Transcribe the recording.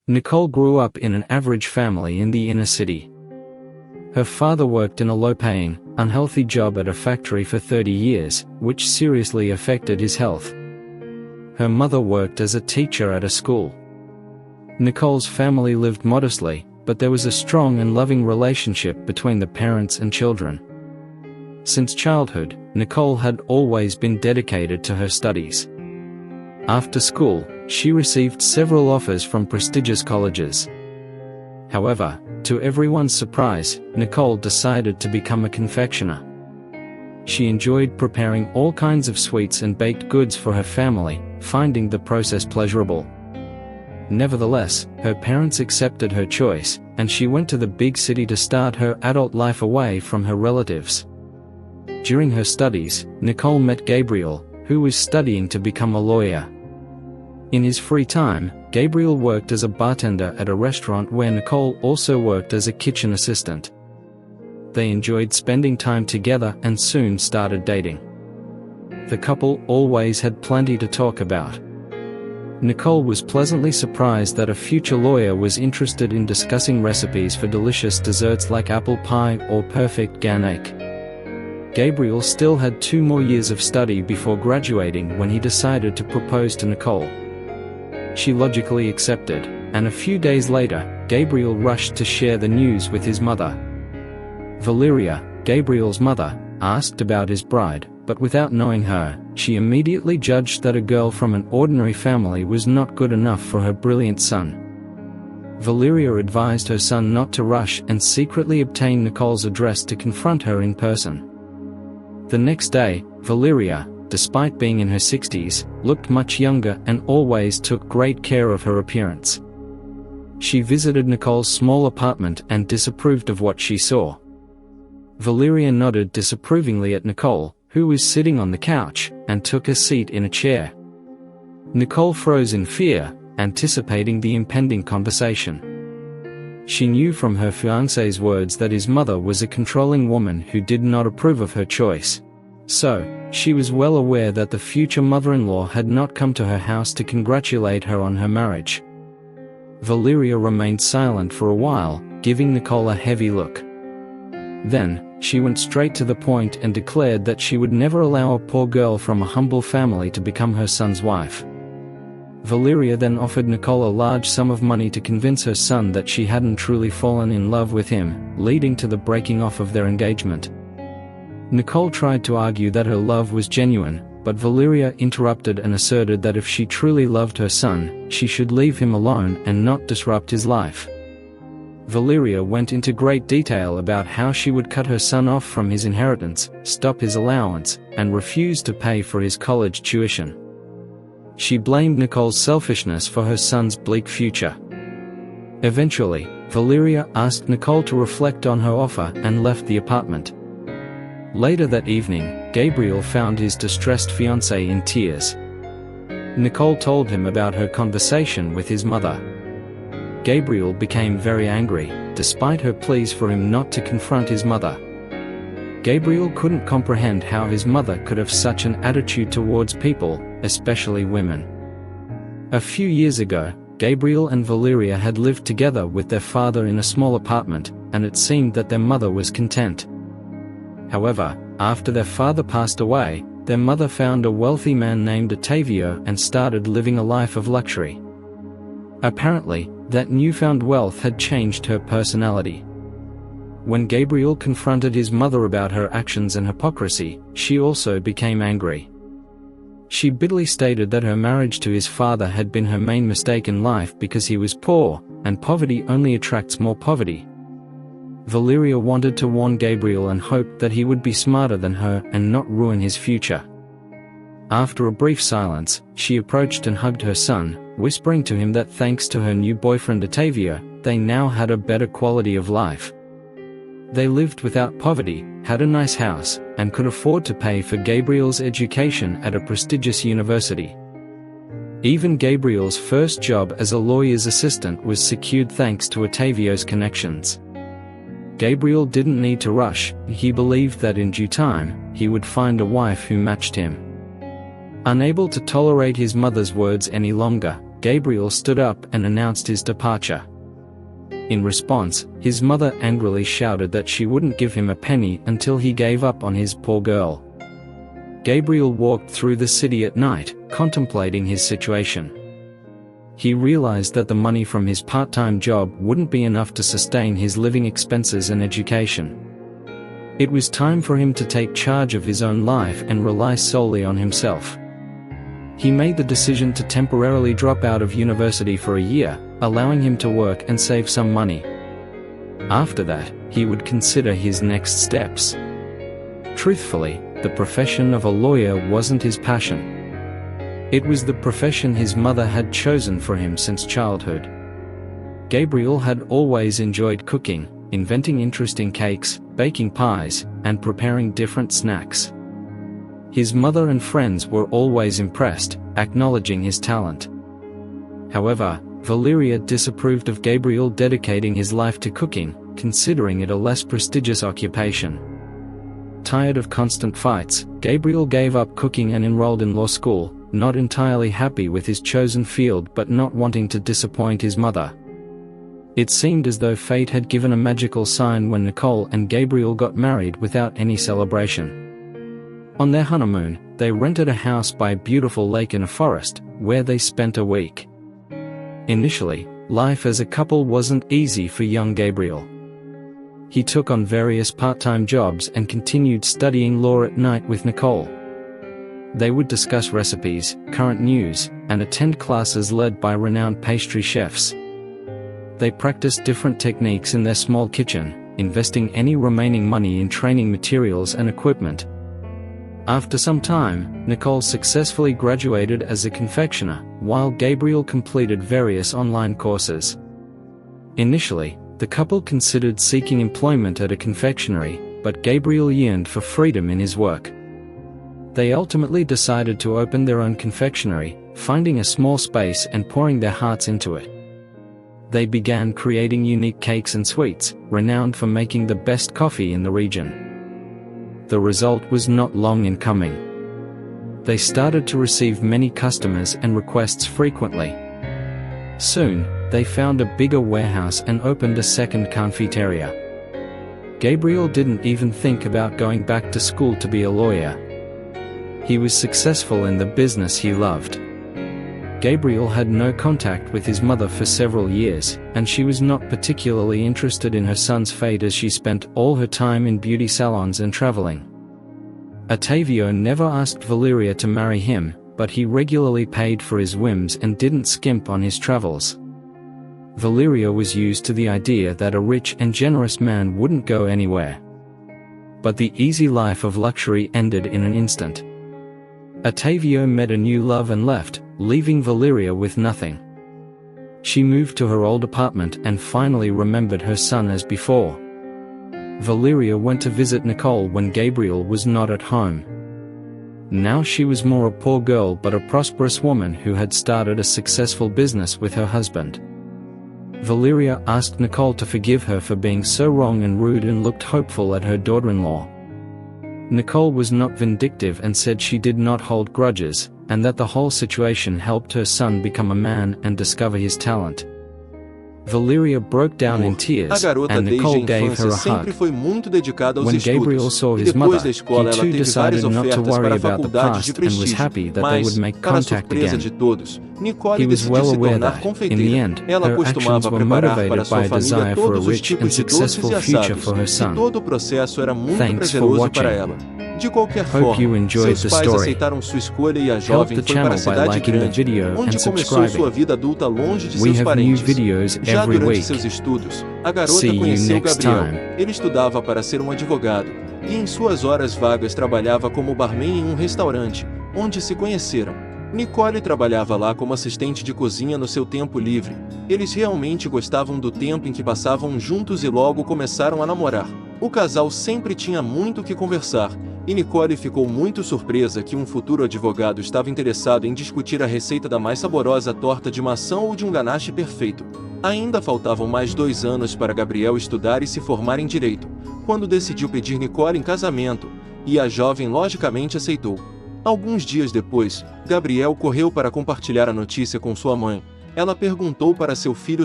Nicole grew up in an average family in the inner city. Her father worked in a low-paying, unhealthy job at a factory for 30 years, which seriously affected his health. Her mother worked as a teacher at a school. Nicole's family lived modestly, but there was a strong and loving relationship between the parents and children. Since childhood, Nicole had always been dedicated to her studies. After school, she received several offers from prestigious colleges. However, to everyone's surprise, Nicole decided to become a confectioner. She enjoyed preparing all kinds of sweets and baked goods for her family, finding the process pleasurable. Nevertheless, her parents accepted her choice, and she went to the big city to start her adult life away from her relatives. During her studies, Nicole met Gabriel, who was studying to become a lawyer. In his free time, Gabriel worked as a bartender at a restaurant where Nicole also worked as a kitchen assistant. They enjoyed spending time together and soon started dating. The couple always had plenty to talk about. Nicole was pleasantly surprised that a future lawyer was interested in discussing recipes for delicious desserts like apple pie or perfect ganache. Gabriel still had 2 more years of study before graduating when he decided to propose to Nicole. She logically accepted, and a few days later, Gabriel rushed to share the news with his mother. Valeria, Gabriel's mother, asked about his bride, but without knowing her, she immediately judged that a girl from an ordinary family was not good enough for her brilliant son. Valeria advised her son not to rush and secretly obtain Nicole's address to confront her in person. The next day, Valeria, despite being in her 60s, looked much younger and always took great care of her appearance. She visited Nicole's small apartment and disapproved of what she saw. Valeria nodded disapprovingly at Nicole, who was sitting on the couch, and took a seat in a chair. Nicole froze in fear, anticipating the impending conversation. She knew from her fiancé's words that his mother was a controlling woman who did not approve of her choice. So, she was well aware that the future mother-in-law had not come to her house to congratulate her on her marriage. Valeria remained silent for a while, giving Nicole a heavy look. Then, she went straight to the point and declared that she would never allow a poor girl from a humble family to become her son's wife. Valeria then offered Nicole a large sum of money to convince her son that she hadn't truly fallen in love with him, leading to the breaking off of their engagement. Nicole tried to argue that her love was genuine, but Valeria interrupted and asserted that if she truly loved her son, she should leave him alone and not disrupt his life. Valeria went into great detail about how she would cut her son off from his inheritance, stop his allowance, and refuse to pay for his college tuition. She blamed Nicole's selfishness for her son's bleak future. Eventually, Valeria asked Nicole to reflect on her offer and left the apartment. Later that evening, Gabriel found his distressed fiancée in tears. Nicole told him about her conversation with his mother. Gabriel became very angry, despite her pleas for him not to confront his mother. Gabriel couldn't comprehend how his mother could have such an attitude towards people, especially women. A few years ago, Gabriel and Valeria had lived together with their father in a small apartment, and it seemed that their mother was content. However, after their father passed away, their mother found a wealthy man named Ottavio and started living a life of luxury. Apparently, that newfound wealth had changed her personality. When Gabriel confronted his mother about her actions and hypocrisy, she also became angry. She bitterly stated that her marriage to his father had been her main mistake in life because he was poor, and poverty only attracts more poverty. Valeria wanted to warn Gabriel and hoped that he would be smarter than her and not ruin his future. After a brief silence, she approached and hugged her son, whispering to him that thanks to her new boyfriend Ottavio, they now had a better quality of life. They lived without poverty, had a nice house, and could afford to pay for Gabriel's education at a prestigious university. Even Gabriel's first job as a lawyer's assistant was secured thanks to Ottavio's connections. Gabriel didn't need to rush, he believed that in due time, he would find a wife who matched him. Unable to tolerate his mother's words any longer, Gabriel stood up and announced his departure. In response, his mother angrily shouted that she wouldn't give him a penny until he gave up on his poor girl. Gabriel walked through the city at night, contemplating his situation. He realized that the money from his part-time job wouldn't be enough to sustain his living expenses and education. It was time for him to take charge of his own life and rely solely on himself. He made the decision to temporarily drop out of university for a year, allowing him to work and save some money. After that, he would consider his next steps. Truthfully, the profession of a lawyer wasn't his passion. It was the profession his mother had chosen for him since childhood. Gabriel had always enjoyed cooking, inventing interesting cakes, baking pies, and preparing different snacks. His mother and friends were always impressed, acknowledging his talent. However, Valeria disapproved of Gabriel dedicating his life to cooking, considering it a less prestigious occupation. Tired of constant fights, Gabriel gave up cooking and enrolled in law school, not entirely happy with his chosen field but not wanting to disappoint his mother. It seemed as though fate had given a magical sign when Nicole and Gabriel got married without any celebration. On their honeymoon, they rented a house by a beautiful lake in a forest, where they spent a week. Initially, life as a couple wasn't easy for young Gabriel. He took on various part-time jobs and continued studying law at night with Nicole. They would discuss recipes, current news, and attend classes led by renowned pastry chefs. They practiced different techniques in their small kitchen, investing any remaining money in training materials and equipment. After some time, Nicole successfully graduated as a confectioner, while Gabriel completed various online courses. Initially, the couple considered seeking employment at a confectionery, but Gabriel yearned for freedom in his work. They ultimately decided to open their own confectionery, finding a small space and pouring their hearts into it. They began creating unique cakes and sweets, renowned for making the best coffee in the region. The result was not long in coming. They started to receive many customers and requests frequently. Soon, they found a bigger warehouse and opened a second cafeteria. Gabriel didn't even think about going back to school to be a lawyer. He was successful in the business he loved. Gabriel had no contact with his mother for several years, and she was not particularly interested in her son's fate as she spent all her time in beauty salons and traveling. Ottavio never asked Valeria to marry him, but he regularly paid for his whims and didn't skimp on his travels. Valeria was used to the idea that a rich and generous man wouldn't go anywhere. But the easy life of luxury ended in an instant. Ottavio met a new love and left, leaving Valeria with nothing. She moved to her old apartment and finally remembered her son as before. Valeria went to visit Nicole when Gabriel was not at home. Now she was more a poor girl but a prosperous woman who had started a successful business with her husband. Valeria asked Nicole to forgive her for being so wrong and rude and looked hopeful at her daughter-in-law. Nicole was not vindictive and said she did not hold grudges, and that the whole situation helped her son become a man and discover his talent. Valeria broke down in tears, and Nicole gave her a hug. When Gabriel saw his mother, he too decided not to worry about the past and was happy that they would make contact again. He was well aware that, in the end, her actions were motivated by a desire for a rich and successful future for her son. Thanks for watching. Hope you enjoyed the story. Help the channel by liking the video and subscribing. We have new videos every week. See you next time. Ele estudava para ser advogado, e em suas horas vagas trabalhava como barman em restaurante, onde se conheceram. Nicole trabalhava lá como assistente de cozinha no seu tempo livre. Eles realmente gostavam do tempo em que passavam juntos e logo começaram a namorar. O casal sempre tinha muito o que conversar, e Nicole ficou muito surpresa que um futuro advogado estava interessado em discutir a receita da mais saborosa torta de maçã ou de um ganache perfeito. Ainda faltavam mais 2 anos para Gabriel estudar e se formar em direito, quando decidiu pedir Nicole em casamento, e a jovem logicamente aceitou. Alguns dias depois, Gabriel correu para compartilhar a notícia com sua mãe. Ela perguntou para seu filho